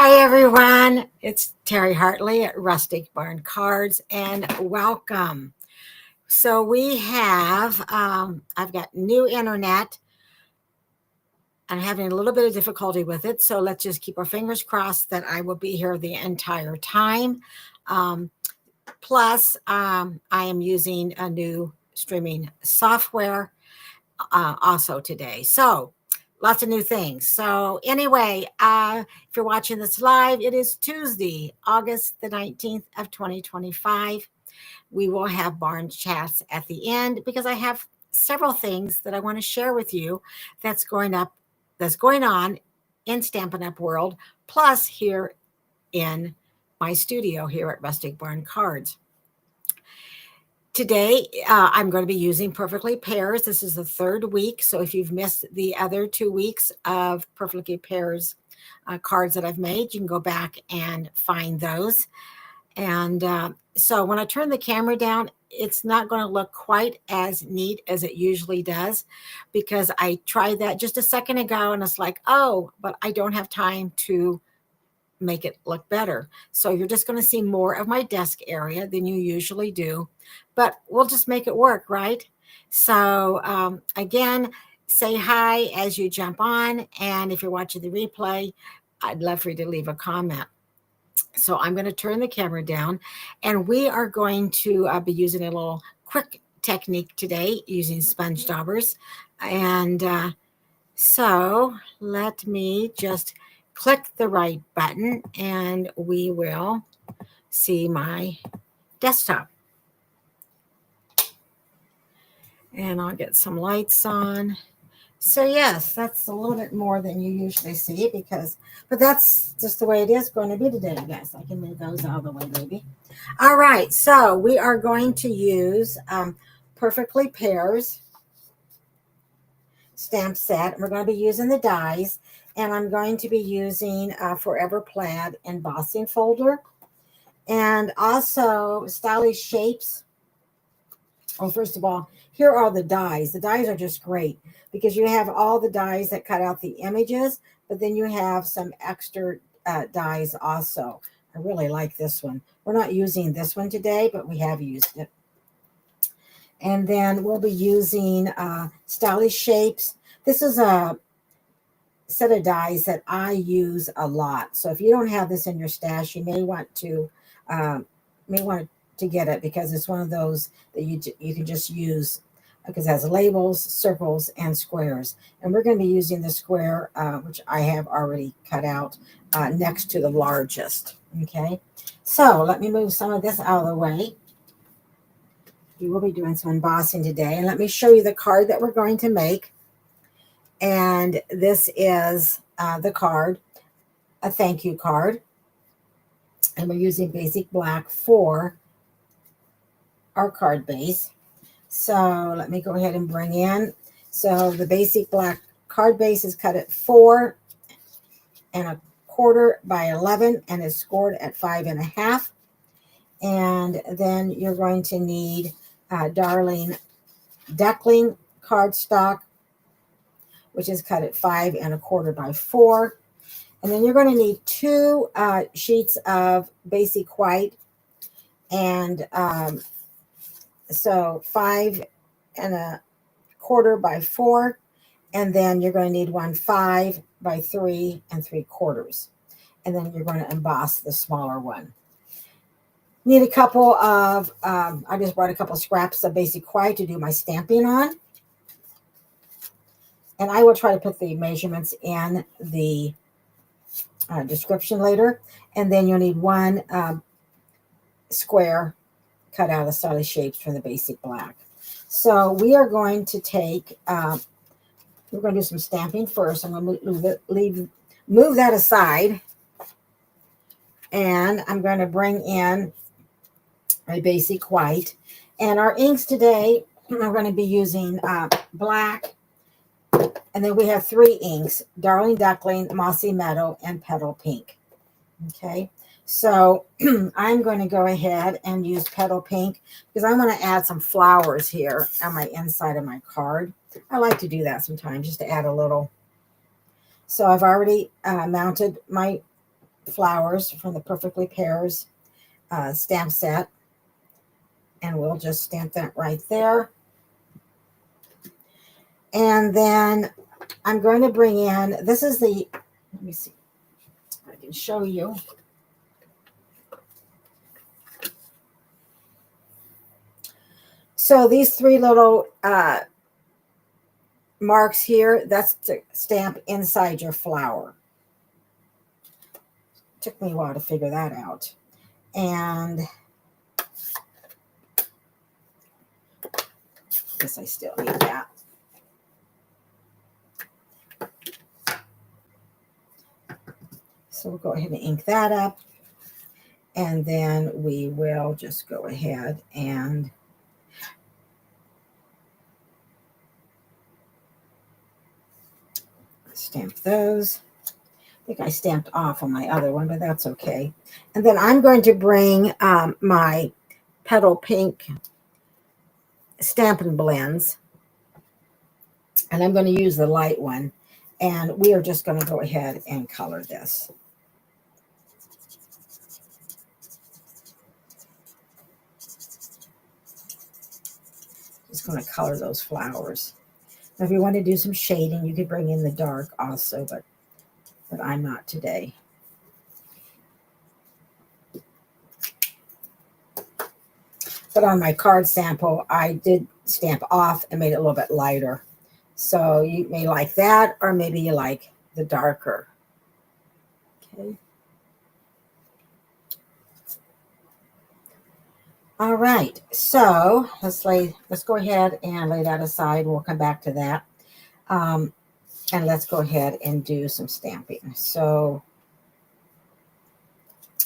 Hi, everyone. It's Terry Hartley at Rustic Barn Cards, and welcome. So we have, I've got new internet. I'm having a little bit of difficulty with it, so let's just keep our fingers crossed that I will be here the entire time. Um, plus, I am using a new streaming software also today. So lots of new things. So anyway, if you're watching this live, it is Tuesday, August the 19th of 2025. We will have barn chats at the end because I have several things that I want to share with you that's going on in Stampin' Up! World, plus here in my studio here at Rustic Barn Cards. Today, I'm going to be using Perfectly Pears. This is the third week. So if you've missed the other 2 weeks of Perfectly Pears cards that I've made, you can go back and find those. And so when I turn the camera down, it's not going to look quite as neat as it usually does because I tried that just a second ago and it's like, oh, but I don't have time to make it look better. So you're just going to see more of my desk area than you usually do, but we'll just make it work, right? So again, say hi as you jump on. And if you're watching the replay, I'd love for you to leave a comment. So I'm going to turn the camera down and we are going to be using a little quick technique today using sponge daubers. And so let me just click the right button and we will see my desktop. And I'll get some lights on. So yes, that's a little bit more than you usually see but that's just the way it is going to be today, guys. I can move those out of the way, maybe. All right, so we are going to use Perfectly Pears stamp set. We're going to be using the dies, and I'm going to be using Forever Plaid embossing folder, and also Stylish Shapes. Oh, first of all, here are the dies. The dies are just great because you have all the dies that cut out the images, but then you have some extra dies also. I really like this one. We're not using this one today, but we have used it. And then we'll be using Stylish Shapes. This is a set of dies that I use a lot. So if you don't have this in your stash, you may want to get it because it's one of those that you can just use because it has labels, circles, and squares. And we're going to be using the square, which I have already cut out next to the largest. Okay, so let me move some of this out of the way. We will be doing some embossing today. And let me show you the card that we're going to make. And this is the card, a thank you card. And we're using basic black for our card base. So let me go ahead and bring in. So the basic black card base is cut at 4 1/4 by 11 and is scored at 5 1/2. And then you're going to need Darling Duckling cardstock, which is cut at 5 1/4 by 4. And then you're going to need 2 sheets of basic white, and so 5 1/4 by 4, and then you're going to need 1 5 by 3 3/4, and then you're going to emboss the smaller one. Need a couple of I just brought a couple scraps of basic white to do my stamping on, and I will try to put the measurements in the description later. And then you'll need 1 square cut out of Stylish Shapes from the basic black. So we are going to take, we're going to do some stamping first. I'm going to move that aside. And I'm going to bring in my basic white. And our inks today, we're going to be using black. And then we have 3 inks, Darling Duckling, Mossy Meadow, and Petal Pink. Okay. So I'm going to go ahead and use Petal Pink because I want to add some flowers here on my inside of my card. I like to do that sometimes just to add a little. So I've already mounted my flowers from the Perfectly Pears stamp set. And we'll just stamp that right there. And then I'm going to bring in, this is the, let me see, I can show you. So these three little marks here, that's to stamp inside your flower. Took me a while to figure that out. And I guess I still need that. So we'll go ahead and ink that up. And then we will just go ahead and stamp those. I think I stamped off on my other one, but that's okay. And then I'm going to bring my Petal Pink Stampin' Blends. And I'm going to use the light one. And we are just going to go ahead and color this. Just going to color those flowers. Now, if you want to do some shading, you could bring in the dark also, but I'm not today. But on my card sample, I did stamp off and made it a little bit lighter. So you may like that, or maybe you like the darker. Okay. All right, so let's go ahead and lay that aside. We'll come back to that. And let's go ahead and do some stamping. So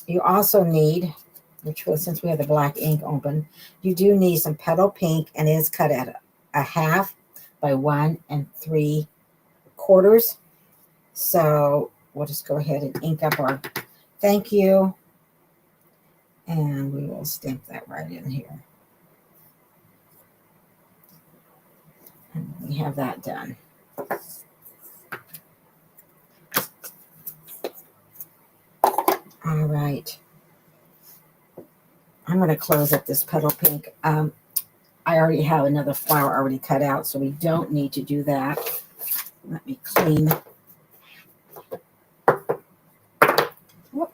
you also need, which was, since we have the black ink open, you do need some Petal Pink, and it is cut at a 1/2 by 1 3/4. So we'll just go ahead and ink up our thank you. And we will stamp that right in here. And we have that done. All right. I'm going to close up this Petal Pink. I already have another flower already cut out, so we don't need to do that. Let me clean. Whoop.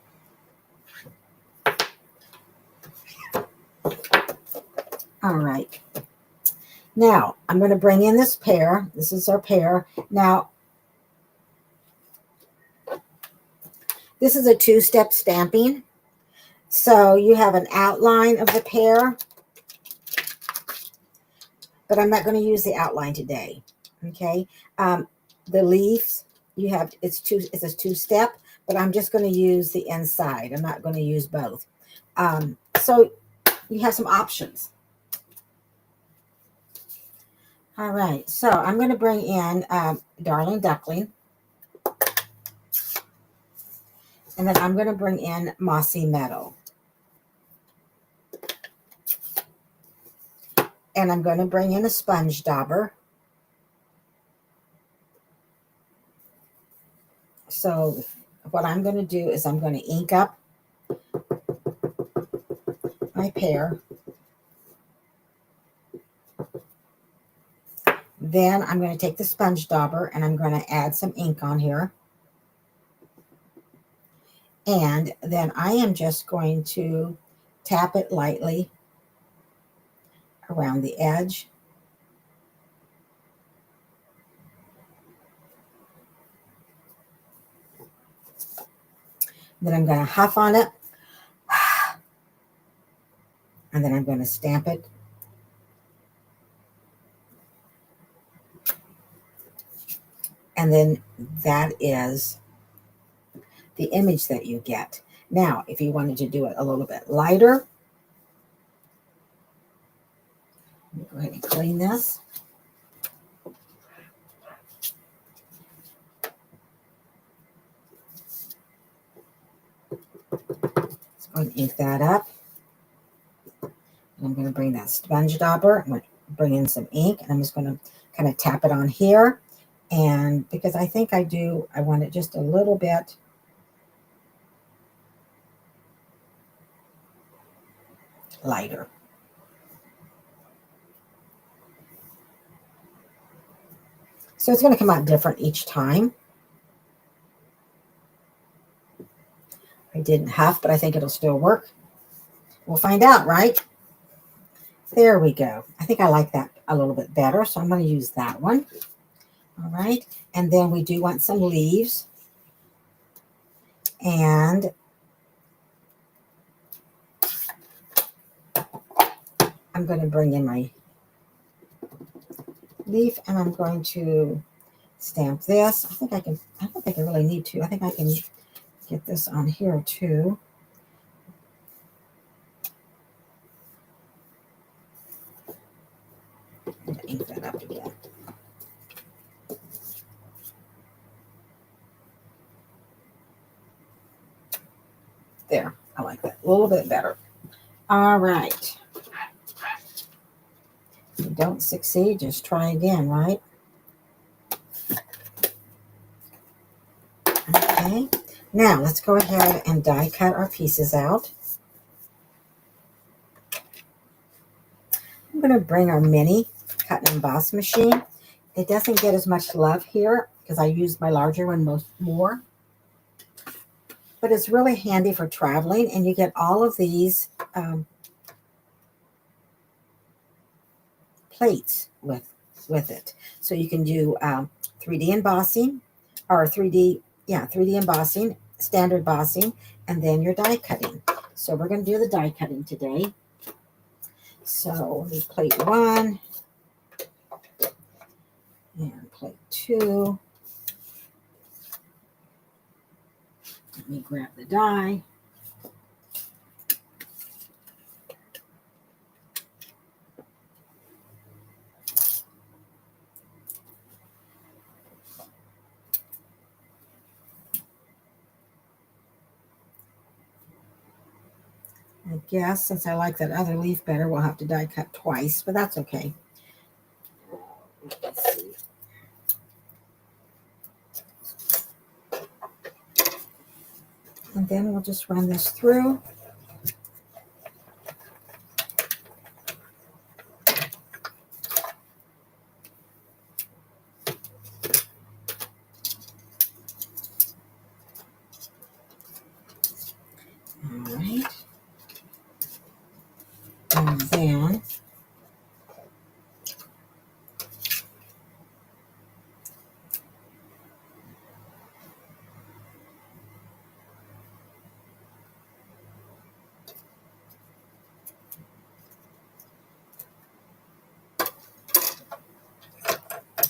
All right. Now, I'm going to bring in this pear. This is our pear. Now, this is a 2-step stamping. So you have an outline of the pear, but I'm not going to use the outline today. Okay. The leaves, it's a 2-step, but I'm just going to use the inside. I'm not going to use both. So you have some options. All right, so I'm going to bring in Darling Duckling. And then I'm going to bring in Mossy Meadow. And I'm going to bring in a Sponge Dauber. So what I'm going to do is I'm going to ink up my pear. Then I'm going to take the Sponge Dauber and I'm going to add some ink on here. And then I am just going to tap it lightly around the edge. Then I'm going to huff on it. And then I'm going to stamp it. And then that is the image that you get. Now, if you wanted to do it a little bit lighter, let me go ahead and clean this. Let's go and ink that up. And I'm going to bring that Sponge Dauber. I'm going to bring in some ink, and I'm just going to kind of tap it on here. And because I think I want it just a little bit lighter. So it's going to come out different each time. I didn't huff, but I think it'll still work. We'll find out, right? There we go. I think I like that a little bit better, so I'm going to use that one. All right. And then we do want some leaves. And I'm going to bring in my leaf, and I'm going to stamp this. I don't think I really need to. I think I can get this on here too. Ink that up again. There, I like that a little bit better. All right. If you don't succeed, just try again, right? Okay. Now let's go ahead and die cut our pieces out. I'm going to bring our mini cut and emboss machine. It doesn't get as much love here because I used my larger one more. But it's really handy for traveling, and you get all of these plates with it. So you can do 3D embossing, or 3D embossing, standard embossing, and then your die cutting. So we're going to do the die cutting today. So we plate 1 and plate 2. Let me grab the die. I guess since I like that other leaf better, we'll have to die cut twice, but that's okay. Let's see. And then we'll just run this through.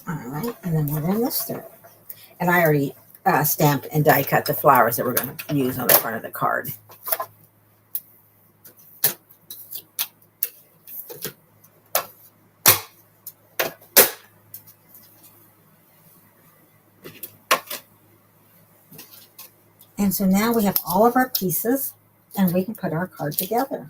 All right. And then we'll run this through. And I already stamped and die cut the flowers that we're going to use on the front of the card. And so now we have all of our pieces, and we can put our card together.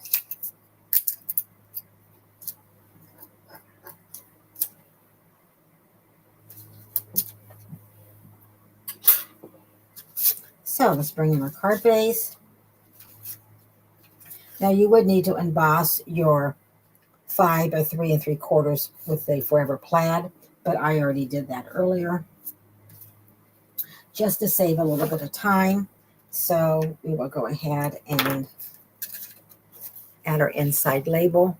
So let's bring in our card base. Now you would need to emboss your 5 by 3 3/4 with the Forever Plaid, but I already did that earlier just to save a little bit of time. So we will go ahead and add our inside label.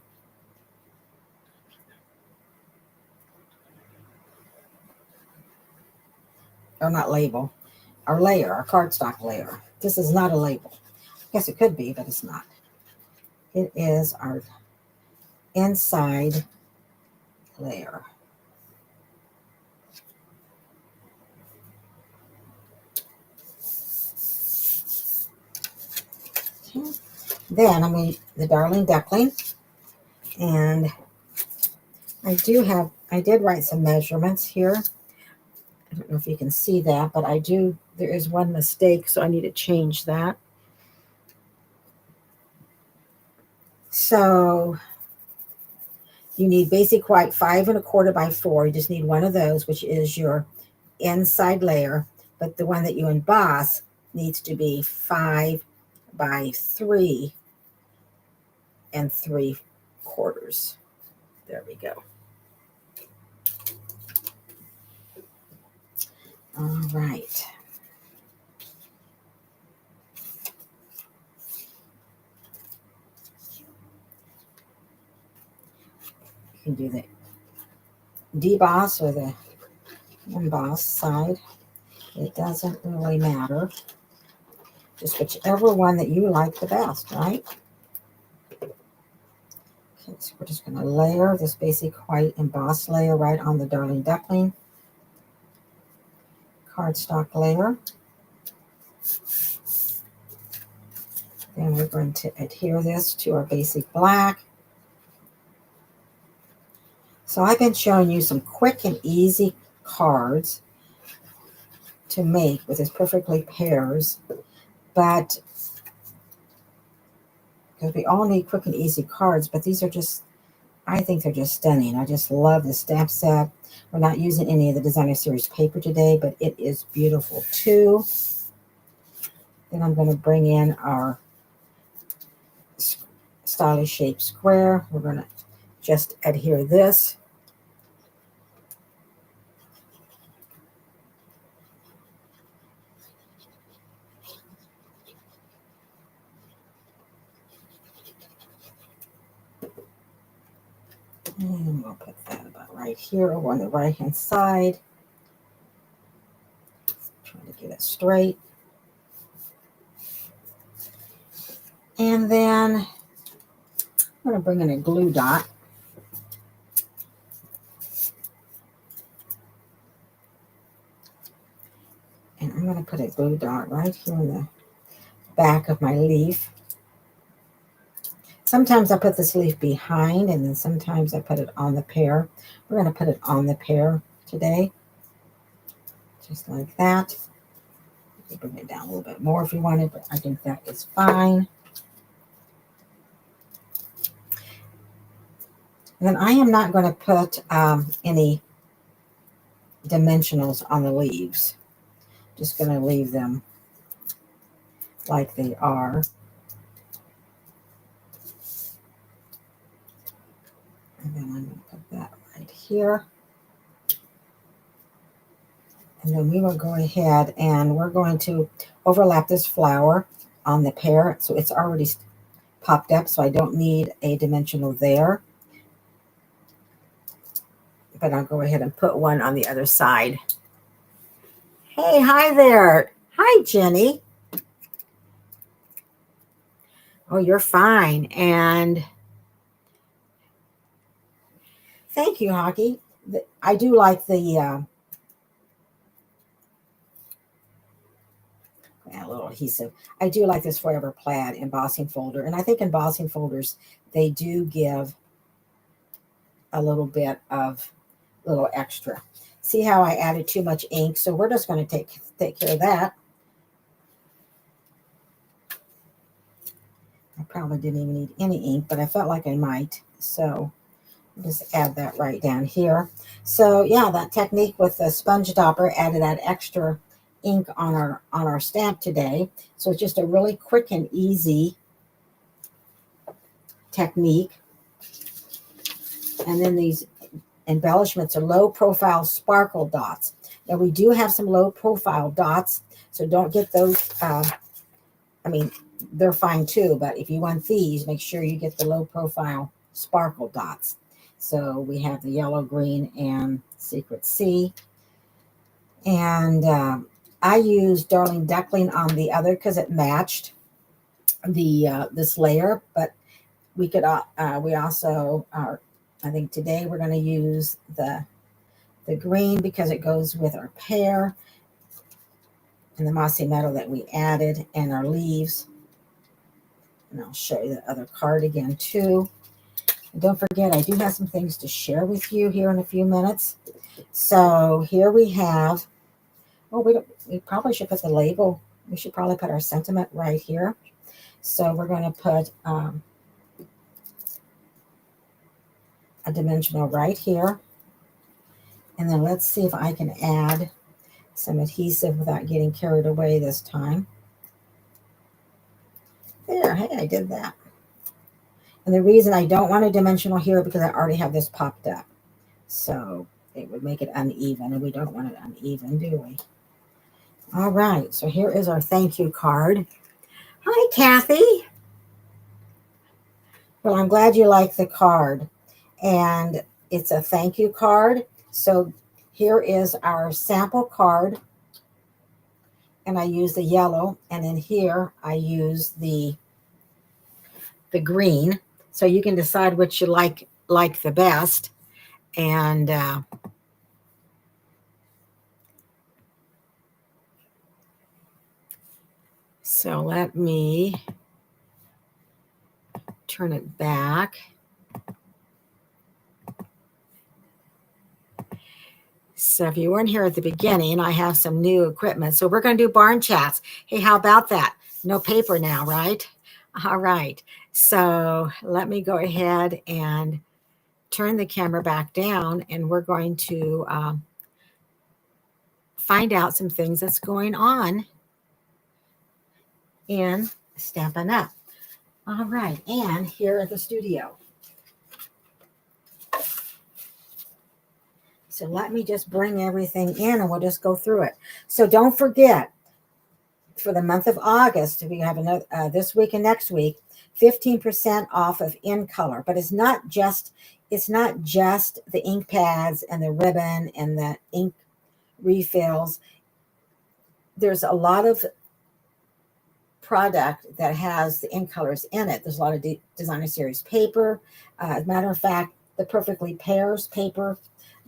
Or not label, our layer, our cardstock layer. This is not a label. I guess it could be, but it's not. It is our inside layer. Okay. Then I'm going to the Darling Duckling, and I did write some measurements here. I don't know if you can see that, but there is one mistake, so I need to change that. So you need basic white 5 1/4 by 4. You just need one of those, which is your inside layer, but the one that you emboss needs to be 5 by 3 3/4. There we go. All right. You can do the deboss or the emboss side. It doesn't really matter. Just whichever one that you like the best, right? Okay, so we're just going to layer this basic white emboss layer right on the Darling Duckling cardstock layer. Then we're going to adhere this to our basic black. So I've been showing you some quick and easy cards to make with this Perfectly Pears, but because we all need quick and easy cards, but these are just, I think they're just stunning. I just love the stamp set. We're not using any of the Designer Series paper today, but it is beautiful too. Then I'm going to bring in our stylish shaped square. We're going to just adhere this. And we'll put that about right here over on the right hand side. Trying to get it straight. And then I'm going to bring in a glue dot. And I'm going to put a glue dot right here in the back of my leaf. Sometimes I put this leaf behind, and then sometimes I put it on the pear. We're going to put it on the pear today, just like that. You can bring it down a little bit more if you wanted, but I think that is fine. And then I am not going to put any dimensionals on the leaves. Just going to leave them like they are. And then I'm going to put that right here. And then we will go ahead and we're going to overlap this flower on the pear. So it's already popped up, so I don't need a dimensional there. But I'll go ahead and put one on the other side. Hey, hi there. Hi, Jenny. Oh, you're fine. And thank you, Hockey. I do like the a little adhesive. I do like this Forever Plaid embossing folder. And I think embossing folders, they do give a little bit of little extra. See how I added too much ink? So we're just going to take care of that. I probably didn't even need any ink, but I felt like I might. So I'll just add that right down here. So yeah, that technique with the sponge dauber added that extra ink on our stamp today. So it's just a really quick and easy technique. And then these embellishments are low profile sparkle dots. Now we do have some low profile dots, so don't get those. I mean, they're fine too, but if you want these, make sure you get the low profile sparkle dots. So we have the yellow, green, and Secret Sea. And I used Darling Duckling on the other because it matched the this layer, but we could we also are. I think today we're going to use the green because it goes with our pear and the mossy meadow that we added and our leaves. And I'll show you the other card again too. And don't forget, I do have some things to share with you here in a few minutes. So here we have, oh, we probably should put the label. We should probably put our sentiment right here. So we're going to put a dimensional right here. And then let's see if I can add some adhesive without getting carried away this time. There, hey, I did that. And the reason I don't want a dimensional here because I already have this popped up. So it would make it uneven, and we don't want it uneven, do we? All right, so here is our thank you card. Hi, Kathy. Well, I'm glad you like the card. And it's a thank you card. So here is our sample card. And I use the yellow. And then here I use the green. So you can decide which you like the best. And so let me turn it back. So if you weren't here at the beginning, I have some new equipment. So we're going to do barn chats. Hey, how about that? No paper now, right? All right. So let me go ahead and turn the camera back down, and we're going to find out some things that's going on in Stampin' Up. All right. And here at the studio. So let me just bring everything in and we'll just go through it. So don't forget, for the month of August, we have another this week and next week, 15% off of in color. But it's not just the ink pads and the ribbon and the ink refills. There's a lot of product that has the ink colors in it. There's a lot of designer series paper. As a matter of fact, the Perfectly Pears paper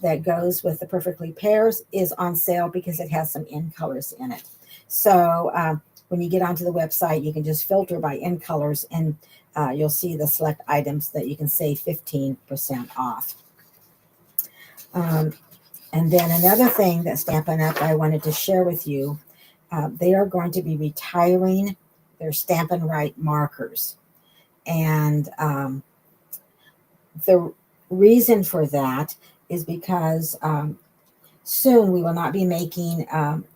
that goes with the Perfectly Pears is on sale because it has some ink colors in it. So when you get onto the website, you can just filter by ink colors, and you'll see the select items that you can save 15% off. And then another thing that Stampin' Up! I wanted to share with you, they are going to be retiring their Stampin' Right markers. And the reason for that is because soon we will not be making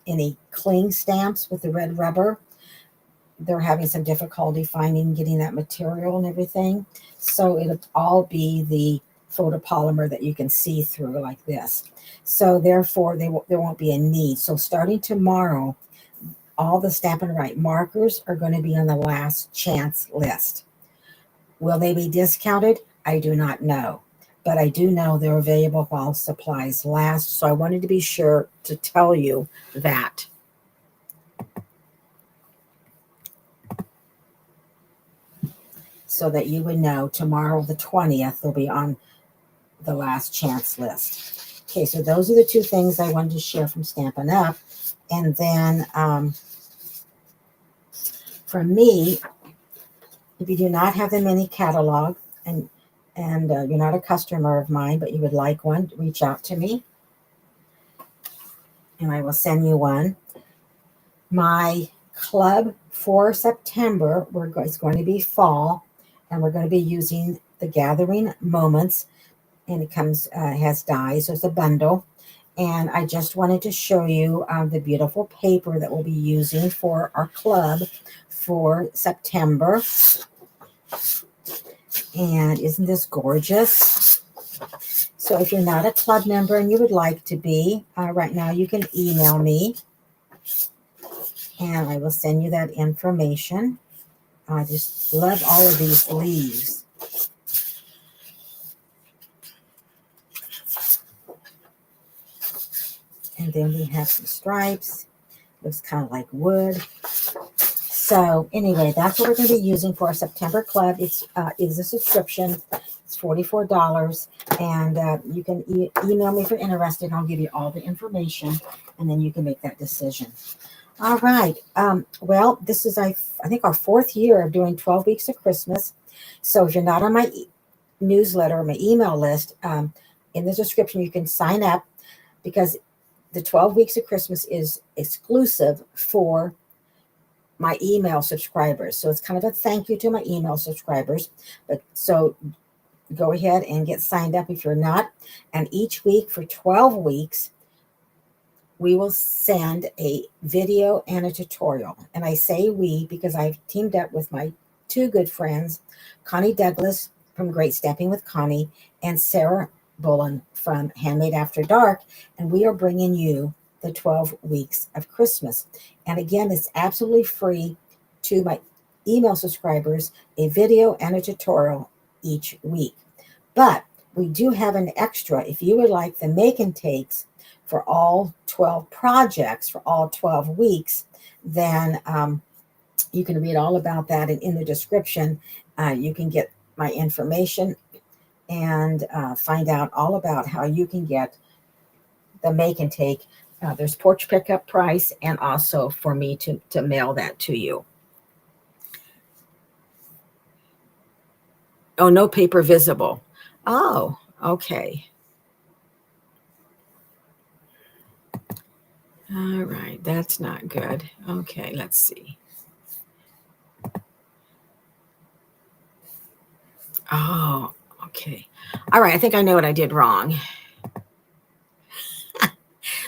any cling stamps with the red rubber. They're having some difficulty getting that material and everything. So it'll all be the photopolymer that you can see through like this. So therefore, there won't be a need. So starting tomorrow, all the Stampin' Right markers are going to be on the last chance list. Will they be discounted? I do not know. But I do know they're available while supplies last. So I wanted to be sure to tell you that. So that you would know tomorrow, the 20th, they'll be on the last chance list. Okay, so those are the two things I wanted to share from Stampin' Up. And then from me, if you do not have the mini catalog and you're not a customer of mine, but you would like one, reach out to me and I will send you one. My club for September is going to be fall, and we're going to be using the Gathering Moments, and it comes has dies, so it's a bundle. And I just wanted to show you the beautiful paper that we'll be using for our club for September. And isn't this gorgeous? So if you're not a club member and you would like to be, right now you can email me and I will send you that information. I just love all of these leaves. And then we have some stripes. Looks kind of like wood. So anyway, that's what we're going to be using for our September club. It's a subscription. It's $44, and you can email me if you're interested. I'll give you all the information, and then you can make that decision. All right. Well, this is I think our 4th year of doing 12 weeks of Christmas. So if you're not on my newsletter or my email list, in the description you can sign up, because the 12 weeks of Christmas is exclusive for my email subscribers. So it's kind of a thank you to my email subscribers. But so go ahead and get signed up if you're not. And each week for 12 weeks, we will send a video and a tutorial. And I say we because I've teamed up with my two good friends, Connie Douglas from Great Stepping with Connie and Sarah Bullen from Handmade After Dark. And we are bringing you the 12 weeks of Christmas. And again, it's absolutely free to my email subscribers, a video and a tutorial each week. But we do have an extra. If you would like the make and takes for all 12 projects for all 12 weeks, then you can read all about that. And in the description, you can get my information and find out all about how you can get the make and take. There's porch pickup price and also for me to mail that to you. Oh, no paper visible. Oh, okay. All right, that's not good. Okay, let's see. Oh, okay. All right, I think I know what I did wrong.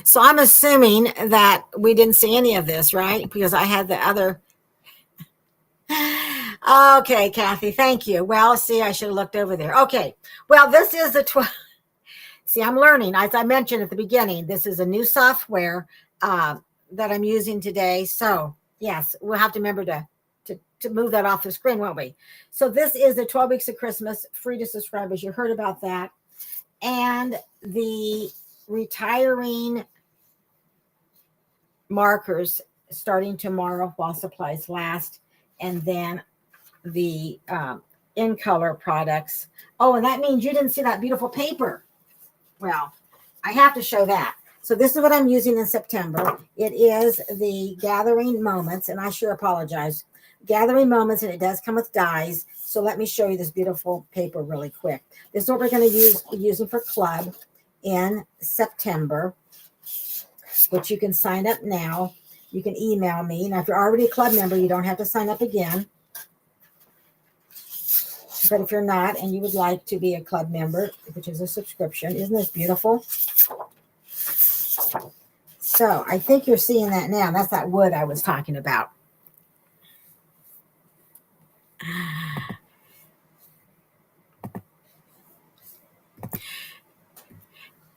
So I'm assuming that we didn't see any of this, right? Because I had the other. Okay, Kathy, thank you. Well, see, I should have looked over there. Okay, well, this is the 12. See, I'm learning. As I mentioned at the beginning, this is a new software that I'm using today. So, yes, we'll have to remember to move that off the screen, won't we? So this is the 12 Weeks of Christmas, free to subscribers. You heard about that. And the retiring markers starting tomorrow while supplies last. And then the in color products. Oh, and that means you didn't see that beautiful paper. Well, I have to show that. So this is what I'm using in September. It is the Gathering Moments, and I sure apologize. Gathering Moments, and it does come with dies. So let me show you this beautiful paper really quick. This is what we're going to be using for club in September, which you can sign up now. You can email me. Now, if you're already a club member, you don't have to sign up again. But if you're not and you would like to be a club member, which is a subscription, isn't this beautiful? So I think you're seeing that now. That's that wood I was talking about.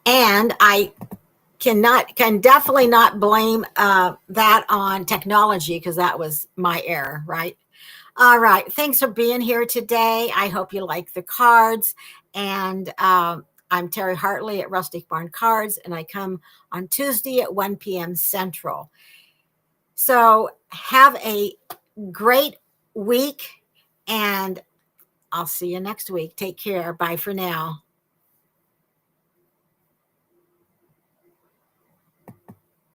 And I can definitely not blame that on technology, because that was my error, right? All right. Thanks for being here today. I hope you like the cards. And I'm Terry Hartley at Rustic Barn Cards, and I come on Tuesday at 1 p.m. Central. So have a great week, and I'll see you next week. Take care. Bye for now.